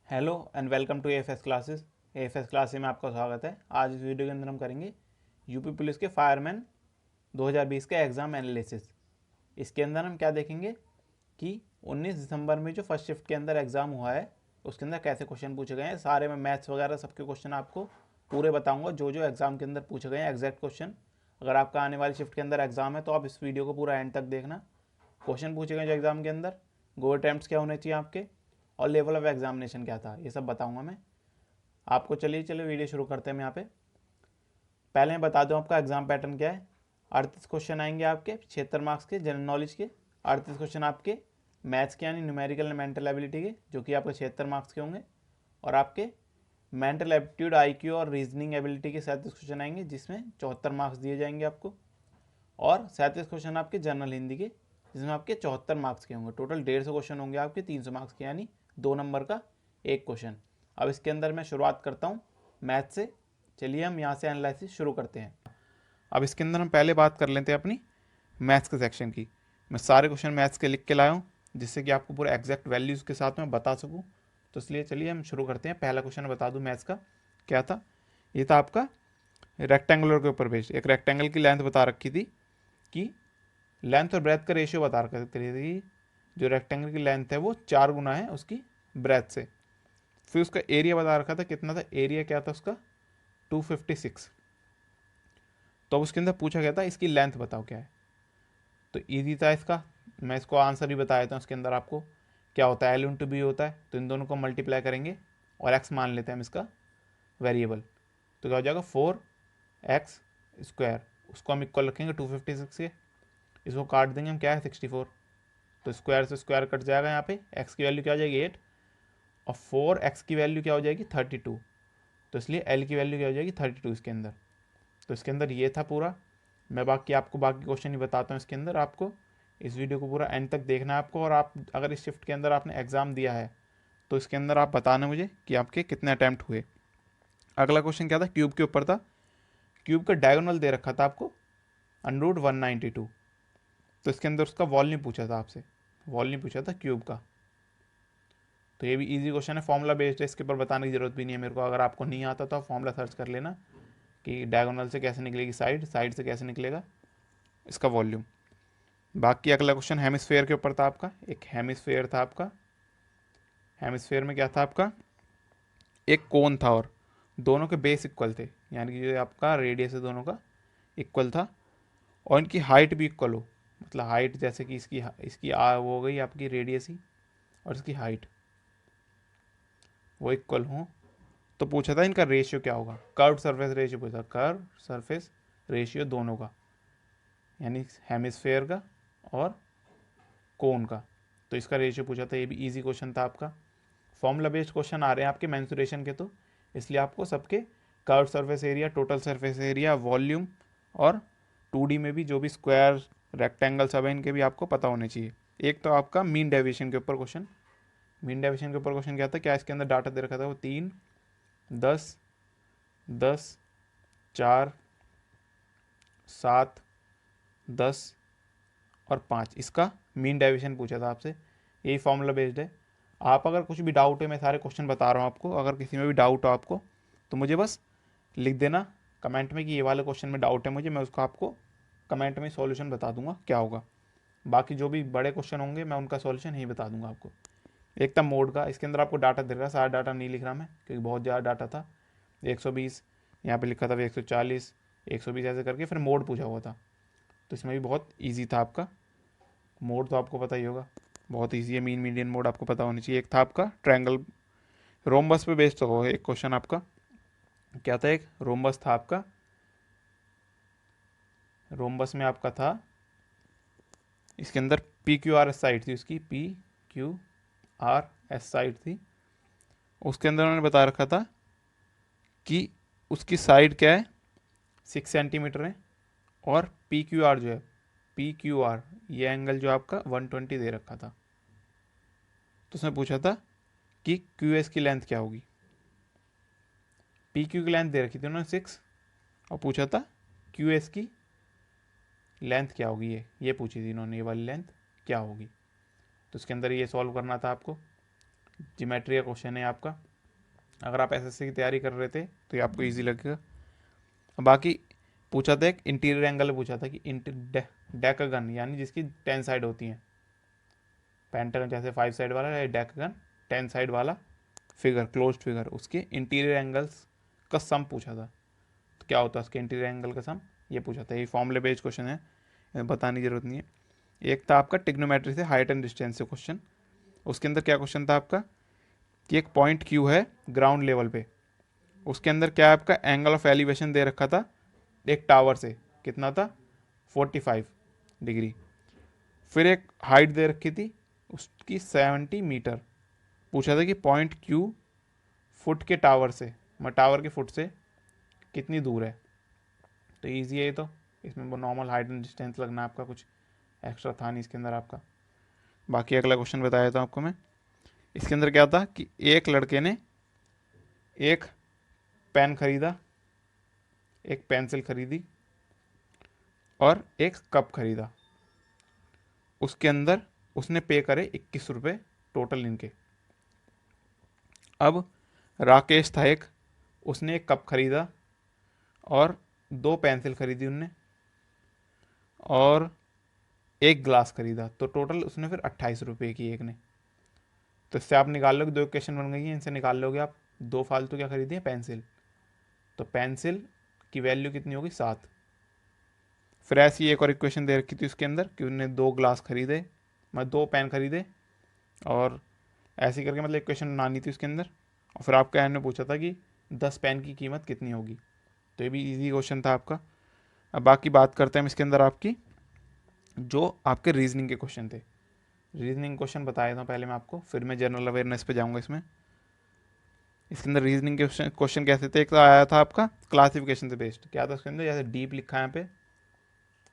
Hello and welcome to AFS classes. AFS classes में आपका स्वागत है। आज इस वीडियो के अंदर हम करेंगे यूपी पुलिस के फायरमैन 2020 का एग्ज़ाम एनालिसिस। इसके अंदर हम क्या देखेंगे कि 19 दिसंबर में जो फर्स्ट शिफ्ट के अंदर एग्ज़ाम हुआ है उसके अंदर कैसे क्वेश्चन पूछे गए हैं। सारे में मैथ्स वगैरह सबके क्वेश्चन आपको पूरे बताऊँगा, जो जो एग्ज़ाम के अंदर पूछे गए हैं एग्जैक्ट क्वेश्चन। अगर आपका आने वाली शिफ्ट के अंदर एग्ज़ाम है तो आप इस वीडियो को पूरा एंड तक देखना। क्वेश्चन पूछे गए जो एग्ज़ाम के अंदर, गो अटैम्प्ट्स क्या होने चाहिए आपके, और लेवल ऑफ एग्जामिनेशन क्या था, ये सब बताऊंगा मैं आपको। चलिए वीडियो शुरू करते हैं। यहाँ पे पहले मैं बता दूं आपका एग्जाम पैटर्न क्या है। 38 क्वेश्चन आएंगे आपके 76 मार्क्स के जनरल नॉलेज के। 38 क्वेश्चन आपके मैथ्स के यानी न्यूमेरिकल एंड मेंटल एबिलिटी के, जो कि आपके 76 मार्क्स के होंगे। और आपके मेंटल एप्टीट्यूड, आईक्यू और रीजनिंग एबिलिटी के 37 क्वेश्चन आएंगे, जिसमें 74 मार्क्स दिए जाएंगे आपको। और 37 क्वेश्चन आपके जनरल हिंदी के, जिसमें आपके 74 मार्क्स के होंगे। टोटल 150 क्वेश्चन होंगे आपके 300 मार्क्स के, यानी 2 नंबर का एक क्वेश्चन। अब इसके अंदर मैं शुरुआत करता हूँ मैथ से। चलिए हम यहाँ से एनालिसिस शुरू करते हैं। अब इसके अंदर हम पहले बात कर लेते हैं अपनी मैथ्स के सेक्शन की। मैं सारे क्वेश्चन मैथ्स के लिख के लाया हूँ, जिससे कि आपको पूरा एग्जैक्ट वैल्यूज़ के साथ में बता सकूँ। तो इसलिए चलिए हम शुरू करते हैं। पहला क्वेश्चन बता दूँ मैथ्स का क्या था। ये था आपका रेक्टेंगुलर के ऊपर बेस्ड। एक रेक्टेंगल की लेंथ बता रखी थी कि लेंथ और ब्रेथ का रेशियो बता रखा था कि जो रेक्टेंगल की लेंथ है वो 4 गुना है उसकी ब्रेथ से। फिर उसका एरिया बता रखा था, कितना था एरिया, क्या था उसका 256। तो अब उसके अंदर पूछा गया था इसकी लेंथ बताओ क्या है। तो ईजी था इसका, मैं इसको आंसर भी बताया था। उसके अंदर आपको क्या होता है, एल इंटू बी होता है। तो इन दोनों को मल्टीप्लाई करेंगे और एक्स मान लेते हैं हम इसका वेरिएबल। तो क्या हो जाएगा 4x स्क्वायर। उसको हम इक्वल रखेंगे 256 से। इसको काट देंगे हम, क्या है 64। तो स्क्वायर से स्क्वायर कट जाएगा। यहाँ पे x की वैल्यू क्या हो जाएगी 8, और 4x की वैल्यू क्या हो जाएगी 32। तो इसलिए l की वैल्यू क्या हो जाएगी 32 इसके अंदर। तो इसके अंदर ये था पूरा। मैं बाकी आपको बाकी क्वेश्चन ही बताता हूँ इसके अंदर। आपको इस वीडियो को पूरा एंड तक देखना है आपको। और आप अगर इस शिफ्ट के अंदर आपने एग्ज़ाम दिया है तो इसके अंदर आप बताना मुझे कि आपके कितने अटैम्प्ट हुए। अगला क्वेश्चन क्या था, क्यूब के ऊपर था। क्यूब का डायगोनल दे रखा था आपको √192। तो इसके अंदर उसका वॉल्यूम पूछा था आपसे, वॉल्यूम पूछा था क्यूब का। तो ये भी इजी क्वेश्चन है, फॉर्मूला बेस्ड है, इसके ऊपर बताने की जरूरत भी नहीं है मेरे को। अगर आपको नहीं आता तो आप फॉर्मूला सर्च कर लेना कि डायगोनल से कैसे निकलेगी साइड, साइड से कैसे निकलेगा इसका वॉल्यूम। बाकी अगला क्वेश्चन हेमिस्फेयर के ऊपर था आपका। एक हेमिस्फेयर था आपका। हेमिस्फेयर में क्या था आपका, एक कोन था और दोनों के बेस इक्वल थे, यानी कि जो आपका रेडियस है दोनों का इक्वल था। और इनकी हाइट भी इक्वल हो, मतलब हाइट जैसे कि इसकी इसकी वो हो गई आपकी रेडियस ही, और इसकी हाइट वो इक्वल हो। तो पूछा था इनका रेशियो क्या होगा, कर्व सरफेस रेशियो पूछा, कर्व सरफेस रेशियो दोनों का, यानी हेमिस्फेयर का और कोन का। तो इसका रेशियो पूछा था। ये भी इजी क्वेश्चन था आपका। फॉर्मूला बेस्ड क्वेश्चन आ रहे हैं आपके मेंसुरेशन के, तो इसलिए आपको सबके curve surface area, total surface area, volume और 2D में भी जो भी स्क्वायर रेक्टेंगल सब है इनके भी आपको पता होने चाहिए। एक तो आपका मीन डेविएशन के ऊपर क्वेश्चन। मीन डेविएशन के ऊपर क्वेश्चन क्या था, क्या इसके अंदर डाटा दे रखा था वो 3, 10, 10, 4, 7, 10 और 5, इसका मीन डेविएशन पूछा था आपसे। यही फॉर्मूला बेस्ड है। आप अगर कुछ भी डाउट है, मैं सारे क्वेश्चन बता रहा हूँ आपको, अगर किसी में भी डाउट हो आपको तो मुझे बस लिख देना कमेंट में कि ये वाले क्वेश्चन में डाउट है मुझे, मैं उसका आपको कमेंट में सॉल्यूशन बता दूंगा क्या होगा। बाकी जो भी बड़े क्वेश्चन होंगे मैं उनका सॉल्यूशन ही बता दूंगा आपको। एक था मोड का, इसके अंदर आपको डाटा दे रहा है, सारा डाटा नहीं लिख रहा मैं क्योंकि बहुत ज़्यादा डाटा था। 120 यहाँ पे लिखा था, 140, 120 ऐसे करके फिर मोड पूछा हुआ था। तो इसमें भी बहुत ईजी था आपका। मोड तो आपको पता ही होगा, बहुत ईजी है। मीन मीडियन मोड आपको पता होनी चाहिए। एक था आपका ट्रायंगल, रोम्बस पे बेस्ड हो एक क्वेश्चन आपका। क्या था, एक रोम्बस था आपका। रोम्बस में आपका था, इसके अंदर PQRS साइड थी उसकी, PQRS साइड थी। उसके अंदर उन्होंने बता रखा था कि उसकी साइड क्या है 6 सेंटीमीटर है। और PQR जो है, PQR ये एंगल जो आपका 120 दे रखा था। तो उसने पूछा था कि QS की लेंथ क्या होगी। PQ की लेंथ दे रखी थी उन्होंने 6, और पूछा था QS की लेंथ क्या होगी। ये पूछी थी इन्होंने, ये वाली लेंथ क्या होगी। तो इसके अंदर ये सॉल्व करना था आपको। ज्योमेट्री का क्वेश्चन है आपका। अगर आप एसएससी की तैयारी कर रहे थे तो ये आपको ईजी लगेगा। बाकी पूछा था एक इंटीरियर एंगल पूछा था कि डेकागन यानी जिसकी 10 साइड होती हैं, पेंटागन जैसे 5 साइड वाला है, डेकागन 10 साइड वाला फिगर, क्लोज्ड फिगर, उसके इंटीरियर एंगल्स का सम पूछा था। तो क्या होता है उसके इंटीरियर एंगल का सम, ये पूछा था। ये फॉर्मूले बेस्ड क्वेश्चन है, बताने की जरूरत नहीं है। एक था आपका टिग्नोमेट्री से हाइट एंड डिस्टेंस से क्वेश्चन। उसके अंदर क्या क्वेश्चन था आपका कि एक पॉइंट क्यू है ग्राउंड लेवल पे, उसके अंदर क्या है आपका एंगल ऑफ एलिवेशन दे रखा था एक टावर से, कितना था 45 डिग्री। फिर एक हाइट दे रखी थी उसकी 70 मीटर। पूछा था कि पॉइंट क्यू फुट के टावर से, टावर के फुट से कितनी दूर है। तो ईजी है ये तो, इसमें वो नॉर्मल हाइट एंड डिस्टेंस लगना है आपका, कुछ एक्स्ट्रा था नहीं इसके अंदर आपका। बाकी अगला क्वेश्चन बताया था आपको मैं। इसके अंदर क्या था कि एक लड़के ने एक पेन खरीदा, एक पेंसिल खरीदी और एक कप खरीदा। उसके अंदर उसने पे करे 21 रुपये टोटल इनके। अब राकेश था एक, उसने एक कप खरीदा और 2 पेंसिल खरीदी उनने और एक ग्लास खरीदा, तो टोटल उसने फिर 28 रुपये की एक ने। तो इससे आप निकाल लोगे, 2 इक्वेशन बन गई हैं, इनसे निकाल लोगे आप। 2 फालतू क्या खरीदी है, पेंसिल, तो पेंसिल की वैल्यू कितनी होगी 7। फिर ऐसी एक और इक्वेशन दे रखी थी उसके अंदर कि उन्होंने 2 ग्लास खरीदे, मतलब 2 पेन खरीदे और ऐसे करके मतलब इक्वेशन बनानी थी उसके अंदर। और फिर आपका एन ने पूछा था कि 10 पेन की कीमत कितनी होगी। तो ये भी इजी क्वेश्चन था आपका। अब बाकी बात करते हैं हम इसके अंदर आपकी जो आपके रीजनिंग के क्वेश्चन थे। रीजनिंग क्वेश्चन बताया था पहले मैं आपको, फिर मैं जनरल अवेयरनेस पे जाऊंगा इसमें। इसके अंदर रीजनिंग के क्वेश्चन कैसे थे, एक तो आया था आपका क्लासिफिकेशन से बेस्ड। क्या था उसके अंदर, जैसे डीप लिखा है यहाँ पे,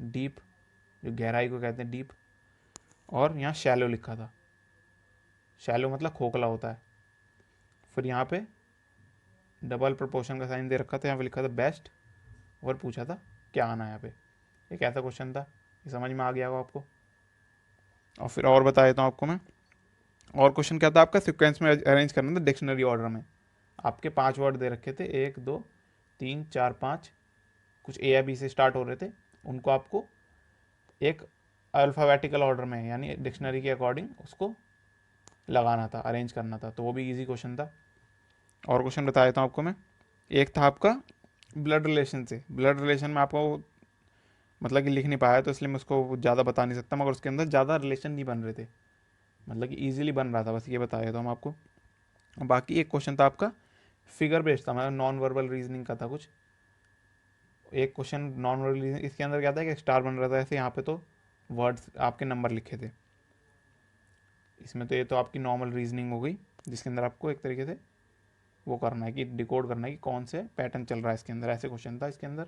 डीप जो गहराई को कहते हैं डीप, और यहाँ शैलो लिखा था, शैलो मतलब खोखला होता है। फिर यहाँ पे डबल प्रपोर्शन का साइन दे रखा था, यहाँ पे लिखा था बेस्ट, और पूछा था क्या आना है यहाँ पे। एक ऐसा क्वेश्चन था, ये समझ में आ गया होगा आपको। और फिर और बता देता हूँ आपको मैं। और क्वेश्चन क्या था आपका, सिक्वेंस में अरेंज करना था डिक्शनरी ऑर्डर में। आपके 5 वर्ड दे रखे थे, 1 2 3 4 5, कुछ ए या बी से स्टार्ट हो रहे थे, उनको आपको एक अल्फ़ाबेटिकल ऑर्डर में यानी डिक्शनरी के अकॉर्डिंग उसको लगाना था, अरेंज करना था। तो वो भी इजी क्वेश्चन था। और क्वेश्चन बता देता हूँ आपको मैं। एक था आपका ब्लड रिलेशन से, ब्लड रिलेशन में आपको मतलब कि लिख नहीं पाया तो इसलिए मैं उसको ज़्यादा बता नहीं सकता, मगर उसके अंदर ज़्यादा रिलेशन नहीं बन रहे थे, मतलब कि ईजिली बन रहा था, बस ये बताया था हम आपको। बाकी एक क्वेश्चन था आपका फिगर बेस्ड था, मतलब नॉन वर्बल रीजनिंग का था कुछ। एक क्वेश्चन नॉन वर्बल रीजनिंग, इसके अंदर क्या था कि स्टार बन रहा था ऐसे, यहाँ पे तो वर्ड्स आपके नंबर लिखे थे इसमें। तो ये तो आपकी नॉर्मल रीजनिंग हो गई, जिसके अंदर आपको एक तरीके से वो करना है कि डिकोड करना है कि कौन से पैटर्न चल रहा है इसके अंदर। ऐसे क्वेश्चन था इसके अंदर।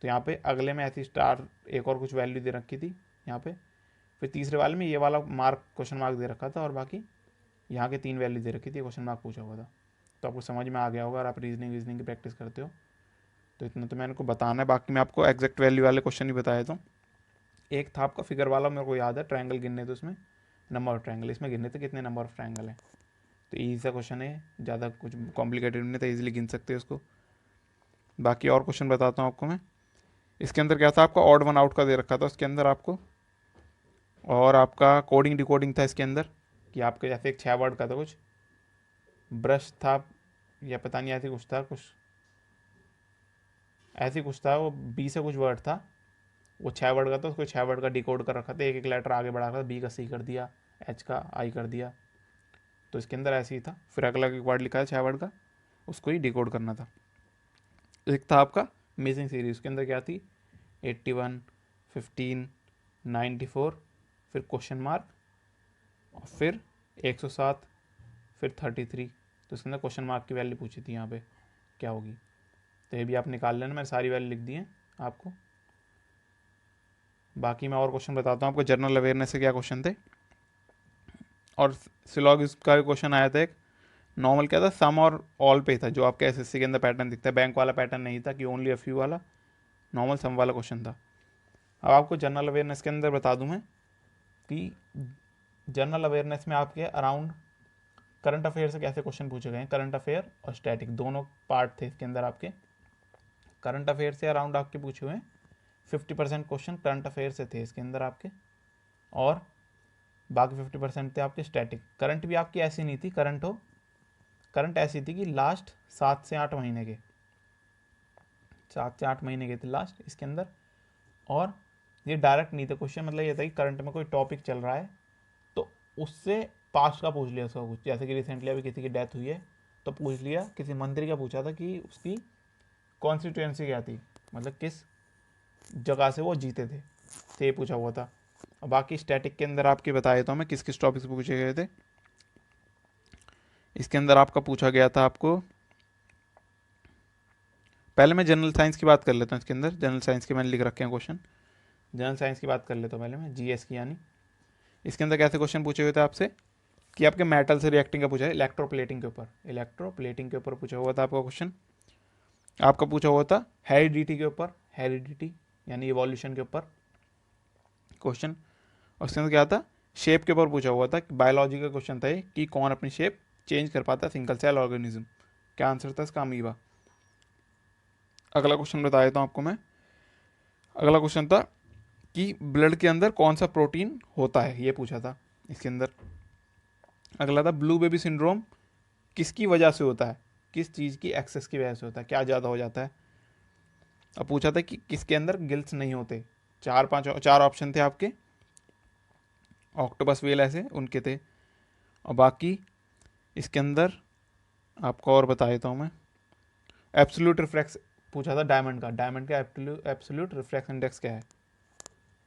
तो यहाँ पे अगले में ऐसी स्टार एक और कुछ वैल्यू दे रखी थी यहाँ पे। फिर तीसरे वाले में ये वाला मार्क क्वेश्चन मार्क दे रखा था, और बाकी यहाँ के 3 वैल्यू दे रखी थी, क्वेश्चन मार्क पूछा हुआ था। तो आपको समझ में आ गया होगा, अगर आप रीजनिंग की प्रैक्टिस करते हो तो। इतना तो मैंने को बताना है, बाकी मैं आपको एग्जैक्ट वैल्यू वाले क्वेश्चन ही बताया था। एक था आपका फिगर वाला, मेरे को याद है, ट्रायंगल गिनने थे उसमें, नंबर ऑफ ट्रायंगल, इसमें गिनने थे कितने नंबर ऑफ ट्रायंगल हैं। तो ईजी सा क्वेश्चन है, ज़्यादा कुछ कॉम्प्लिकेटेड नहीं था, ईजिली गिन सकते हैं उसको। बाकी और क्वेश्चन बताता हूँ आपको मैं। इसके अंदर क्या था आपका ऑड वन आउट का दे रखा था उसके अंदर आपको, और आपका कोडिंग डिकोडिंग था इसके अंदर कि आपके जैसे एक 6 वर्ड का था कुछ, ब्रश था या पता नहीं ऐसे कुछ था, कुछ ऐसे कुछ था, वो बी से कुछ वर्ड था, वो 6 वर्ड का था, उसको 6 वर्ड का डिकोड कर रखा था, एक एक लेटर आगे बढ़ा रखा था, बी का सी कर दिया, एच का आई कर दिया। तो इसके अंदर ऐसे ही था। फिर अगला एक वर्ड लिखा है 6 वर्ड का, उसको ही डिकोड करना था। एक था आपका मिसिंग सीरीज, उसके अंदर क्या थी 81 15 94, फिर क्वेश्चन मार्क, और फिर 107, फिर 33। तो इसके अंदर क्वेश्चन मार्क की वैल्यू पूछी थी यहाँ पे क्या होगी। तो ये भी आप निकाल लेना, मैंने सारी वैल्यू लिख दी है आपको। बाकी मैं और क्वेश्चन बताता हूँ आपको, जनरल अवेयरनेस से क्या क्वेश्चन थे। और सिलॉग का भी क्वेश्चन आया था एक, नॉर्मल क्या था सम और ऑल पे था, जो आपके एसएससी के अंदर पैटर्न दिखता है, बैंक वाला पैटर्न नहीं था कि ओनली अ फ्यू वाला, नॉर्मल सम वाला क्वेश्चन था। अब आपको जनरल अवेयरनेस के अंदर बता दूं मैं कि जनरल अवेयरनेस में आपके अराउंड करंट अफेयर से कैसे क्वेश्चन पूछे गए हैं, करंट अफेयर और स्टैटिक दोनों पार्ट थे इसके अंदर आपके। करंट अफेयर से अराउंड आपके पूछे हुए हैं 50% क्वेश्चन करंट अफेयर से थे इसके अंदर आपके, और बाकी 50% थे आपके स्टैटिक। करंट भी आपकी ऐसी नहीं थी, करंट ऐसी थी कि लास्ट 7 से 8 महीने के, 7 से 8 महीने के थे लास्ट इसके अंदर। और ये डायरेक्ट नहीं थे क्वेश्चन, मतलब ये था कि करंट में कोई टॉपिक चल रहा है तो उससे पास्ट का पूछ लिया उसका कुछ, जैसे कि रिसेंटली अभी किसी की डेथ हुई है तो पूछ लिया, किसी मंत्री का पूछा था कि उसकी कॉन्स्टिट्यूएंसी क्या थी, मतलब किस जगह से वो जीते थे, तो ये पूछा हुआ था। और बाकी स्टैटिक के अंदर आपके बता देता हूँ मैं किस किस टॉपिक से पूछे गए थे। इसके अंदर आपका पूछा गया था आपको, पहले मैं जनरल साइंस की बात कर लेता हूँ। इसके अंदर जनरल साइंस के मैंने लिख रखे हैं क्वेश्चन, जनरल साइंस की बात कर लेता हूँ पहले मैं, जीएस की यानी। इसके अंदर कैसे क्वेश्चन पूछे हुए थे आपसे कि आपके मेटल से रिएक्टिंग का पूछा है, इलेक्ट्रोप्लेटिंग के ऊपर, इलेक्ट्रोप्लेटिंग के ऊपर पूछा हुआ था आपका क्वेश्चन। आपका पूछा हुआ था हेरिडिटी के ऊपर, हेरिडिटी यानी इवोल्यूशन के ऊपर क्वेश्चन। और उसके अंदर क्या था, शेप के ऊपर पूछा हुआ था, बायोलॉजी का क्वेश्चन था ये कि कौन अपनी शेप चेंज कर पाता है, सिंगल सेल ऑर्गेनिज्म। क्या आंसर था इसका, अमीबा। अगला क्वेश्चन बता देता हूँ आपको मैं। अगला क्वेश्चन था कि ब्लड के अंदर कौन सा प्रोटीन होता है, ये पूछा था इसके अंदर। अगला था ब्लू बेबी सिंड्रोम किसकी वजह से होता है, किस चीज़ की एक्सेस की वजह से होता है, क्या ज़्यादा हो जाता है। अब पूछा था कि किसके अंदर गिल्स नहीं होते, चार ऑप्शन थे आपके, ऑक्टोपस व्हेल ऐसे उनके थे। और बाकी इसके अंदर आपको और बता देता हूँ मैं, एब्सोल्यूट रिफ्लेक्स पूछा था डायमंड का एब्सोल्यूट रिफ्लेक्स इंडेक्स क्या है।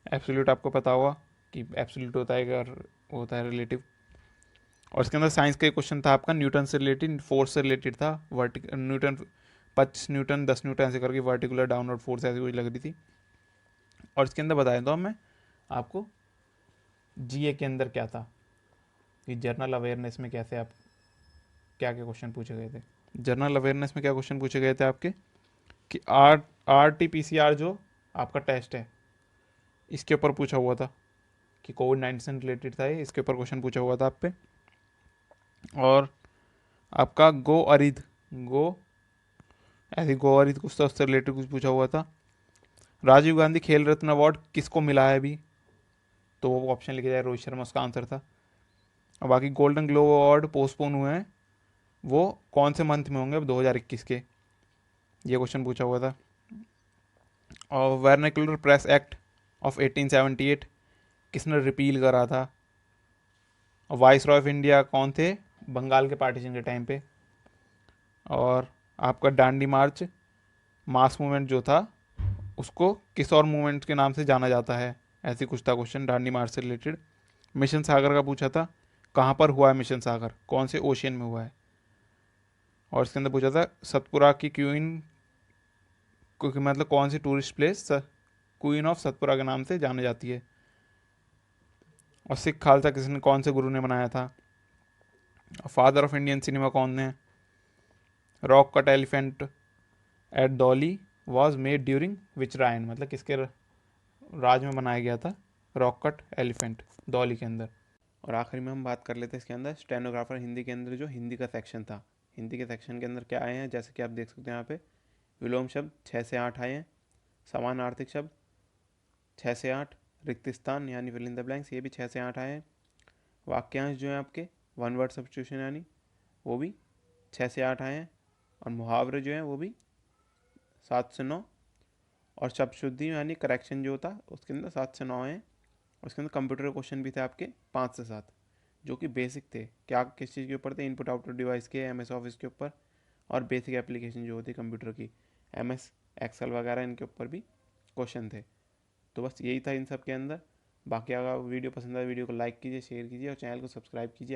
एब्सोल्यूट आपको पता होगा कि एब्सोल्यूट होता है अगर होता है रिलेटिव। और इसके अंदर साइंस का क्वेश्चन था आपका न्यूटन से रिलेटेड, फोर्स से रिलेटेड था, न्यूटन 25 न्यूटन 10 न्यूटन ऐसे करके वर्टिकुलर डाउनवर्ड फोर्स ऐसी कुछ लग रही थी। और इसके अंदर बता देता हूँ मैं आपको जीए के अंदर क्या था, कि जर्नल अवेयरनेस में कैसे आप क्या क्या क्वेश्चन पूछे गए थे। जनरल अवेयरनेस में क्या क्वेश्चन पूछे गए थे आपके कि RT-PCR जो आपका टेस्ट है इसके ऊपर पूछा हुआ था, कि कोविड-19 से रिलेटेड था ये, इसके ऊपर क्वेश्चन पूछा हुआ था आप पे। और आपका गो अरिद कुछ था, उससे रिलेटेड कुछ पूछा हुआ था। राजीव गांधी खेल रत्न अवार्ड किसको मिला है अभी, तो वो ऑप्शन लिखे जाए, रोहित शर्मा उसका आंसर था। और बाकी गोल्डन ग्लोब अवार्ड पोस्टपोन हुए हैं, वो कौन से मंथ में होंगे, अब 2021 के, ये क्वेश्चन पूछा हुआ था। और वर्नाक्युलर प्रेस एक्ट ऑफ 1878 किसने रिपील करा था। और वाइस रॉय ऑफ इंडिया कौन थे बंगाल के पार्टीशन के टाइम पे। और आपका डांडी मार्च मास मूवमेंट जो था उसको किस और मूवमेंट के नाम से जाना जाता है, ऐसी कुछ था क्वेश्चन डांडी मार्च से रिलेटेड। मिशन सागर का पूछा था, कहाँ पर हुआ है मिशन सागर, कौन से ओशियन में हुआ है। और इसके अंदर पूछा था सतपुरा की क्वीन, मतलब कौन सी tourist place queen of Satpura के नाम से जानी जाती है। और सिख खालसा किसने, कौन से गुरु ने बनाया था। फादर ऑफ इंडियन सिनेमा कौन है। Rock cut elephant at Dhauli was made during which reign, मतलब किसके राज में बनाया गया था रॉक कट एलिफेंट, डॉली के अंदर। और आखिरी में हम बात कर लेते हैं इसके अंदर स्टेनोग्राफर हिंदी के अंदर, जो हिंदी का सेक्शन था, हिंदी के सेक्शन के अंदर क्या आए हैं, जैसे कि आप देख सकते हैं यहाँ पे विलोम शब्द 6 से 8 आए हैं, समान आर्थिक शब्द 6 से 8, रिक्त स्थान यानी फिल इन द ब्लैंक्स ये भी 6 से 8 आए हैं, वाक्यांश जो है आपके वन वर्ड सब्स्टिट्यूशन यानी वो भी 6 से 8 आए हैं, और मुहावरे जो हैं वो भी 7 से 9, और शब्द शुद्धि यानी करेक्शन जो होता उसके अंदर 7 से 9 हैं। उसके अंदर कंप्यूटर क्वेश्चन भी थे आपके 5 से 7, जो कि बेसिक थे, क्या किस चीज़ के ऊपर थे, इनपुट आउटपुट डिवाइस के, MS ऑफिस के ऊपर, और बेसिक एप्लीकेशन जो होती है कंप्यूटर की, MS एक्सेल वगैरह, इनके ऊपर भी क्वेश्चन थे। तो बस यही था इन सब के अंदर। बाकी अगर वीडियो पसंद आए वीडियो को लाइक कीजिए, शेयर कीजिए और चैनल को सब्सक्राइब कीजिए।